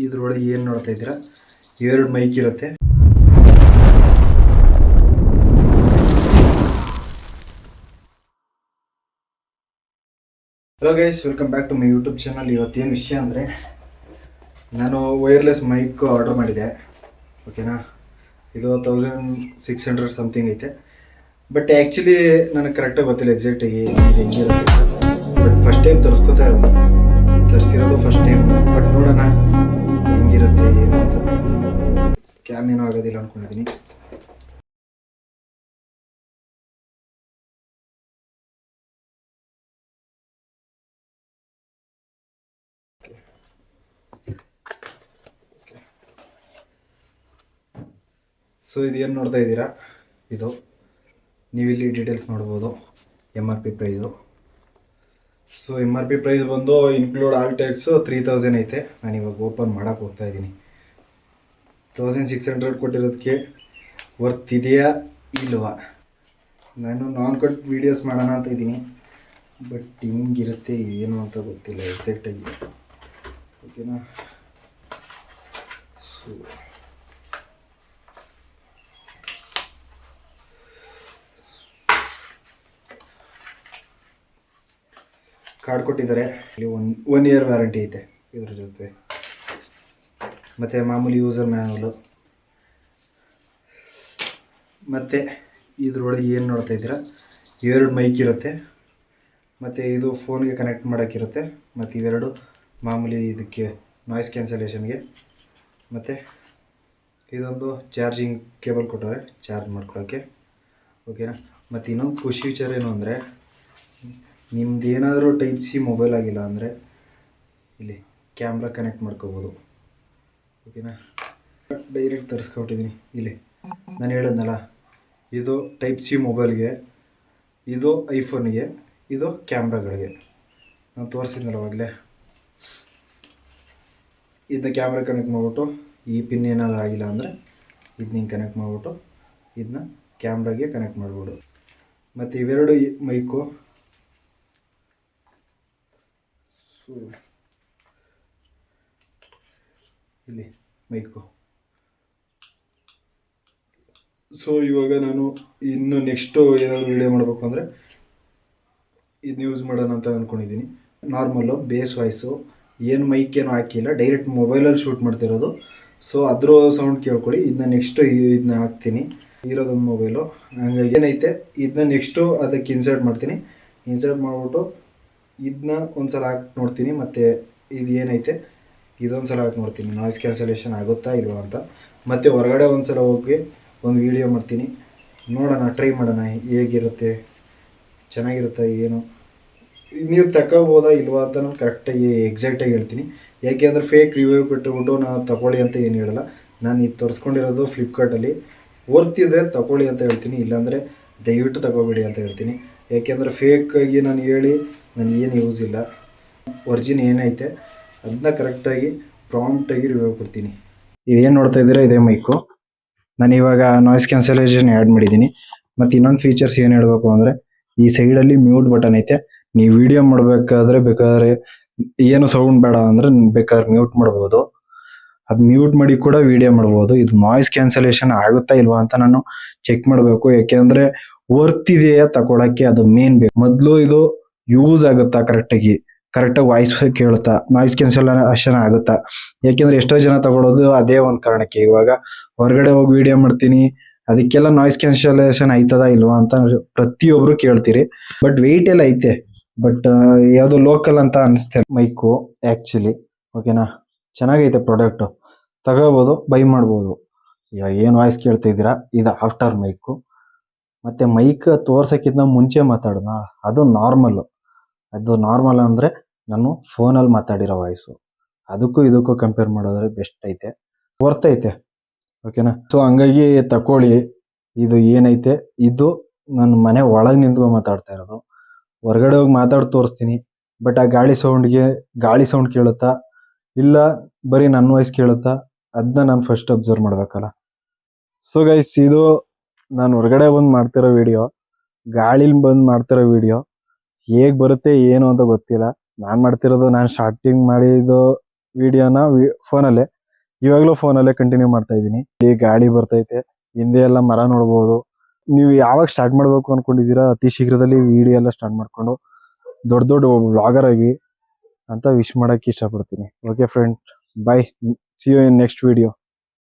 ಇದ್ರೊಳಗೆ ಏನು ನೋಡ್ತಾ ಇದ್ದೀರಾ, 2 ಮೈಕ್ ಇರುತ್ತೆ. Hello guys, welcome back to my YouTube channel. ಇವತ್ತೇನು ವಿಷಯ ಅಂದರೆ, ನಾನು ವೈರ್ಲೆಸ್ ಮೈಕ್ ಆರ್ಡರ್ ಮಾಡಿದೆ. ಓಕೆನಾ, ಇದು 1600 ಸಮಥಿಂಗ್ ಐತೆ. ಬಟ್ ಆ್ಯಕ್ಚುಲಿ ನನಗೆ ಕರೆಕ್ಟಾಗಿ ಗೊತ್ತಿಲ್ಲ ಎಕ್ಸಾಕ್ಟಾಗಿ ಇದು ಹೆಂಗಿರುತ್ತೆ. ಬಟ್ ಫಸ್ಟ್ ಟೈಮ್ ತರಿಸಿರೋದು ಫಸ್ಟ್ ಟೈಮ್. ಬಟ್ ನೋಡೋಣ ಹೆಂಗಿರುತ್ತೆ ಏನು ಅಂತ. ಸ್ಕ್ಯಾಮ್ ಏನೂ ಆಗೋದಿಲ್ಲ ಅಂದ್ಕೊಂಡಿದ್ದೀನಿ. ಸೊ ಇದೇನು ನೋಡ್ತಾ ಇದ್ದೀರಾ, ಇದು ನೀವಿಲ್ಲಿ ಡೀಟೇಲ್ಸ್ ನೋಡ್ಬೋದು. MRP price. So MRP price ಬಂದು ಇನ್ಕ್ಲೂಡ್ ಆಲ್ ಟ್ಯಾಕ್ಸು 3000 ಐತೆ. ನಾನು ಇವಾಗ ಓಪನ್ ಮಾಡೋಕ್ಕೆ ಹೋಗ್ತಾ ಇದ್ದೀನಿ. 1600 ಕೊಟ್ಟಿರೋದಕ್ಕೆ ವರ್ತ್ ಇದೆಯಾ ಇಲ್ವಾ? ನಾನು ನಾನ್ ಕಟ್ ವೀಡಿಯೋಸ್ ಮಾಡೋಣ ಅಂತ ಇದ್ದೀನಿ. ಬಟ್ ಹಿಂಗಿರುತ್ತೆ ಏನು ಅಂತ ಗೊತ್ತಿಲ್ಲ ಎಕ್ಸಾಕ್ಟಾಗಿ. ಓಕೆನಾ, ಸೊ ಕಾರ್ಡ್ ಕೊಟ್ಟಿದ್ದಾರೆ. ಇಲ್ಲಿ ಒನ್ ಇಯರ್ ವ್ಯಾರಂಟಿ ಐತೆ ಇದ್ರ ಜೊತೆ. ಮತ್ತು ಮಾಮೂಲಿ ಯೂಸರ್ ಮ್ಯಾನುವಲು. ಮತ್ತು ಇದ್ರೊಳಗೆ ಏನು ನೋಡ್ತಾ ಇದ್ದೀರಾ, 2 ಮೈಕ್ ಇರುತ್ತೆ. ಮತ್ತು ಇದು ಫೋನ್ಗೆ ಕನೆಕ್ಟ್ ಮಾಡೋಕ್ಕಿರುತ್ತೆ. ಮತ್ತು ಇವೆರಡು ಮಾಮೂಲಿ ಇದಕ್ಕೆ ನಾಯ್ಸ್ ಕ್ಯಾನ್ಸಲೇಷನ್ಗೆ. ಮತ್ತು ಇದೊಂದು ಚಾರ್ಜಿಂಗ್ ಕೇಬಲ್ ಕೊಟ್ಟವ್ರೆ ಚಾರ್ಜ್ ಮಾಡ್ಕೊಳ್ಳೋಕ್ಕೆ. ಓಕೆನಾ. ಮತ್ತು ಇನ್ನೊಂದು ಖುಷಿ ವಿಚಾರ ಏನು ಅಂದರೆ, ನಿಮ್ದು ಏನಾದರೂ ಟೈಪ್ ಸಿ ಮೊಬೈಲ್ ಆಗಿಲ್ಲ ಅಂದರೆ ಇಲ್ಲಿ ಕ್ಯಾಮ್ರಾ ಕನೆಕ್ಟ್ ಮಾಡ್ಕೋಬೋದು. ಓಕೆನಾ, ಡೈರೆಕ್ಟ್ ತರಿಸ್ಕೊಟ್ಟಿದ್ದೀನಿ. ಇಲ್ಲಿ ನಾನು ಹೇಳಿದ್ನಲ್ಲ, ಇದು ಟೈಪ್ ಸಿ ಮೊಬೈಲ್ಗೆ, ಇದು ಐಫೋನ್ಗೆ, ಇದು ಕ್ಯಾಮ್ರಾಗಳಿಗೆ. ನಾನು ತೋರಿಸಿದ್ನಲ್ಲ ಅವಾಗಲೇ. ಇದನ್ನ ಕ್ಯಾಮ್ರಾ ಕನೆಕ್ಟ್ ಮಾಡಿಬಿಟ್ಟು, ಈ ಪಿನ್ ಏನಾದ್ರು ಆಗಿಲ್ಲ ಅಂದರೆ ಇದನ್ನ ಹಿಂಗೆ ಕನೆಕ್ಟ್ ಮಾಡಿಬಿಟ್ಟು ಇದನ್ನ ಕ್ಯಾಮ್ರಾಗೆ ಕನೆಕ್ಟ್ ಮಾಡ್ಬೋದು. ಮತ್ತು ಇವೆರಡು ಮೈಕು. ಸೊ ಇಲ್ಲಿ ಮೈಕು. ಸೊ ಇವಾಗ ನಾನು ಇನ್ನು ನೆಕ್ಸ್ಟು ಏನಾದರೂ ವೀಡಿಯೋ ಮಾಡಬೇಕು ಅಂದರೆ ಇದನ್ನ ಯೂಸ್ ಮಾಡೋಣ ಅಂತ ಅಂದ್ಕೊಂಡಿದ್ದೀನಿ. ನಾರ್ಮಲ್ಲು ಬೇಸ್ ವಾಯ್ಸು, ಏನು ಮೈಕ್ ಏನು ಹಾಕಿಲ್ಲ, ಡೈರೆಕ್ಟ್ ಮೊಬೈಲಲ್ಲಿ ಶೂಟ್ ಮಾಡ್ತಿರೋದು. ಸೊ ಅದ್ರ ಸೌಂಡ್ ಕೇಳ್ಕೊಳ್ಳಿ. ಇದನ್ನ ನೆಕ್ಸ್ಟು ಇದನ್ನ ಹಾಕ್ತೀನಿ. ಇರೋದೊಂದು ಮೊಬೈಲು, ಹಂಗಾಗಿ ಏನೈತೆ ಇದನ್ನ ನೆಕ್ಸ್ಟು ಅದಕ್ಕೆ ಇನ್ಸರ್ಟ್ ಮಾಡ್ತೀನಿ. ಇನ್ಸರ್ಟ್ ಮಾಡಿಬಿಟ್ಟು ಇದನ್ನ ಒಂದು ಸಲ ಹಾಕಿ ನೋಡ್ತೀನಿ. ಮತ್ತು ಇದು ಏನೈತೆ ಇದೊಂದು ಸಲ ಹಾಕಿ ನೋಡ್ತೀನಿ, ನಾಯ್ಸ್ ಕ್ಯಾನ್ಸಲೇಷನ್ ಆಗುತ್ತಾ ಇಲ್ವಾ ಅಂತ. ಮತ್ತು ಹೊರಗಡೆ ಒಂದು ಸಲ ಹೋಗಿ ಒಂದು ವೀಡಿಯೋ ಮಾಡ್ತೀನಿ, ನೋಡೋಣ, ಟ್ರೈ ಮಾಡೋಣ ಹೇಗಿರುತ್ತೆ, ಚೆನ್ನಾಗಿರುತ್ತಾ ಏನು, ನೀವು ತಗೋಬೋದಾ ಇಲ್ವಾ ಅಂತ ನಾನು ಕರೆಕ್ಟಾಗಿ ಎಕ್ಸಾಕ್ಟಾಗಿ ಹೇಳ್ತೀನಿ. ಯಾಕೆಂದರೆ ಫೇಕ್ ರಿವ್ಯೂ ಕೊಟ್ಟುಬಿಟ್ಟು ನಾವು ತಗೊಳ್ಳಿ ಅಂತ ಏನು ಹೇಳಲ್ಲ. ನಾನು ಇದು ತರಿಸ್ಕೊಂಡಿರೋದು ಫ್ಲಿಪ್ಕಾರ್ಟಲ್ಲಿ. ವರ್ತಿದ್ರೆ ತಗೊಳ್ಳಿ ಅಂತ ಹೇಳ್ತೀನಿ, ಇಲ್ಲಾಂದರೆ ದಯವಿಟ್ಟು ತಗೋಬೇಡಿ ಅಂತ ಹೇಳ್ತೀನಿ. ಯಾಕೆಂದರೆ ಫೇಕಾಗಿ ನಾನು ಹೇಳಿ ನನಗೇನು ಯೂಸ್ ಇಲ್ಲ. ಒರಿಜಿನ್ ಏನೈತೆ ಅದನ್ನ ಕರೆಕ್ಟಾಗಿ ಪ್ರಾಂಪ್ಟಾಗಿ ರಿವ್ಯೂ ಕೊಡ್ತೀನಿ. ಇದೇನು ನೋಡ್ತಾ ಇದ್ದೀರಾ, ಇದೇ ಮೈಕು. ನಾನು ಇವಾಗ ನಾಯ್ಸ್ ಕ್ಯಾನ್ಸಲೇಷನ್ ಆ್ಯಡ್ ಮಾಡಿದ್ದೀನಿ. ಮತ್ತು ಇನ್ನೊಂದು ಫೀಚರ್ಸ್ ಏನು ಹೇಳಬೇಕು ಅಂದರೆ, ಈ ಸೈಡಲ್ಲಿ ಮ್ಯೂಟ್ ಬಟನ್ ಐತೆ. ನೀವು ವಿಡಿಯೋ ಮಾಡಬೇಕಾದ್ರೆ ಬೇಕಾದ್ರೆ ಏನು ಸೌಂಡ್ ಬೇಡ ಅಂದರೆ ಬೇಕಾದ್ರೆ ಮ್ಯೂಟ್ ಮಾಡ್ಬೋದು. ಅದು ಮ್ಯೂಟ್ ಮಾಡಿ ಕೂಡ ವಿಡಿಯೋ ಮಾಡ್ಬೋದು. ಇದು ನಾಯ್ಸ್ ಕ್ಯಾನ್ಸಲೇಷನ್ ಆಗುತ್ತಾ ಇಲ್ವಾ ಅಂತ ನಾನು ಚೆಕ್ ಮಾಡಬೇಕು. ಯಾಕೆಂದರೆ ವರ್ತ್ ಇದೆಯಾ ತಗೊಳಕ್ಕೆ, ಅದು ಮೇನ್ ಬೇಕು. ಮೊದಲು ಇದು ಯೂಸ್ ಆಗುತ್ತಾ ಕರೆಕ್ಟಾಗಿ ವಾಯ್ಸ್ ಕೇಳುತ್ತಾ, ನಾಯ್ಸ್ ಕ್ಯಾನ್ಸಲೇಷನ್ ಆಗುತ್ತಾ. ಯಾಕೆಂದರೆ ಎಷ್ಟೋ ಜನ ತಗೊಳ್ಳೋದು ಅದೇ ಒಂದು ಕಾರಣಕ್ಕೆ. ಇವಾಗ ಹೊರಗಡೆ ಹೋಗಿ ವಿಡಿಯೋ ಮಾಡ್ತೀನಿ, ಅದಕ್ಕೆಲ್ಲ ನಾಯ್ಸ್ ಕ್ಯಾನ್ಸಲೇಷನ್ ಆಯ್ತದ ಇಲ್ವಾ ಅಂತ ಪ್ರತಿಯೊಬ್ಬರು ಕೇಳ್ತೀರಿ. ಬಟ್ ವೆಯ್ಟ್ ಎಲ್ಲ ಐತೆ. ಬಟ್ ಯಾವುದೋ ಲೋಕಲ್ ಅಂತ ಅನಿಸ್ತೆ ಮೈಕು ಆ್ಯಕ್ಚುಲಿ. ಓಕೆನಾ, ಚೆನ್ನಾಗೈತೆ ಪ್ರಾಡಕ್ಟು, ತಗೋಬೋದು, ಬೈ ಮಾಡ್ಬೋದು. ಇವಾಗ ಏನು ವಾಯ್ಸ್ ಕೇಳ್ತಿದ್ದೀರಾ, ಇದು ಆಫ್ಟರ್ ಮೈಕು. ಮತ್ತು ಮೈಕ್ ತೋರ್ಸೋಕ್ಕಿಂತ ಮುಂಚೆ ಮಾತಾಡೋಣ, ಅದು ನಾರ್ಮಲ್ಲು. ಅದು ನಾರ್ಮಲ್ ಅಂದರೆ ನಾನು ಫೋನಲ್ಲಿ ಮಾತಾಡಿರೋ ವಾಯ್ಸು. ಅದಕ್ಕೂ ಇದಕ್ಕೂ ಕಂಪೇರ್ ಮಾಡಿದ್ರೆ ಬೆಸ್ಟ್ ಐತೆ, ವರ್ತ್ ಐತೆ. ಓಕೆನಾ. ಸೊ ಹಂಗಾಗಿ ತಗೊಳ್ಳಿ. ಇದು ಏನೈತೆ, ಇದು ನನ್ನ ಮನೆ ಒಳಗೆ ನಿಂತ್ಕೊಂಡು ಮಾತಾಡ್ತಾ ಇರೋದು. ಹೊರಗಡೆ ಹೋಗಿ ಮಾತಾಡಿ ತೋರಿಸ್ತೀನಿ. ಬಟ್ ಆ ಗಾಳಿ ಸೌಂಡ್ ಕೇಳುತ್ತಾ ಇಲ್ಲ ಬರೀ ನನ್ನ ವಾಯ್ಸ್ ಕೇಳುತ್ತಾ, ಅದನ್ನ ನಾನು ಫಸ್ಟ್ ಅಬ್ಸರ್ವ್ ಮಾಡಬೇಕಲ್ಲ. ಸೊ ಗೈಸ್, ಇದು ನಾನು ಹೊರಗಡೆ ಬಂದು ಮಾಡ್ತಿರೋ ವಿಡಿಯೋ, ಗಾಳಿಲಿ ಬಂದು ಮಾಡ್ತಿರೋ ವಿಡಿಯೋ. ಹೇಗೆ ಬರುತ್ತೆ ಏನು ಅಂತ ಗೊತ್ತಿಲ್ಲ. ನಾನು ಮಾಡ್ತಿರೋದು, ನಾನು ಸ್ಟಾರ್ಟಿಂಗ್ ಮಾಡಿದ್ದು ವಿಡಿಯೋನ ಫೋನಲ್ಲೇ ಇವಾಗಲೂ ಫೋನಲ್ಲೇ ಕಂಟಿನ್ಯೂ ಮಾಡ್ತಾ ಇದ್ದೀನಿ. ಇಲ್ಲಿ ಗಾಳಿ ಬರ್ತೈತೆ, ಹಿಂದೆ ಎಲ್ಲ ಮರ ನೋಡ್ಬೋದು. ನೀವು ಯಾವಾಗ ಸ್ಟಾರ್ಟ್ ಮಾಡಬೇಕು ಅನ್ಕೊಂಡಿದ್ದೀರಾ ಅತಿ ಶೀಘ್ರದಲ್ಲಿ ವಿಡಿಯೋ ಎಲ್ಲ ಸ್ಟಾರ್ಟ್ ಮಾಡ್ಕೊಂಡು ದೊಡ್ಡ ದೊಡ್ಡ ವ್ಲಾಗರ್ ಆಗಿ ಅಂತ ವಿಶ್ ಮಾಡಕ್ಕೆ ಇಷ್ಟಪಡ್ತೀನಿ. Okay friend, bye, see you in next video.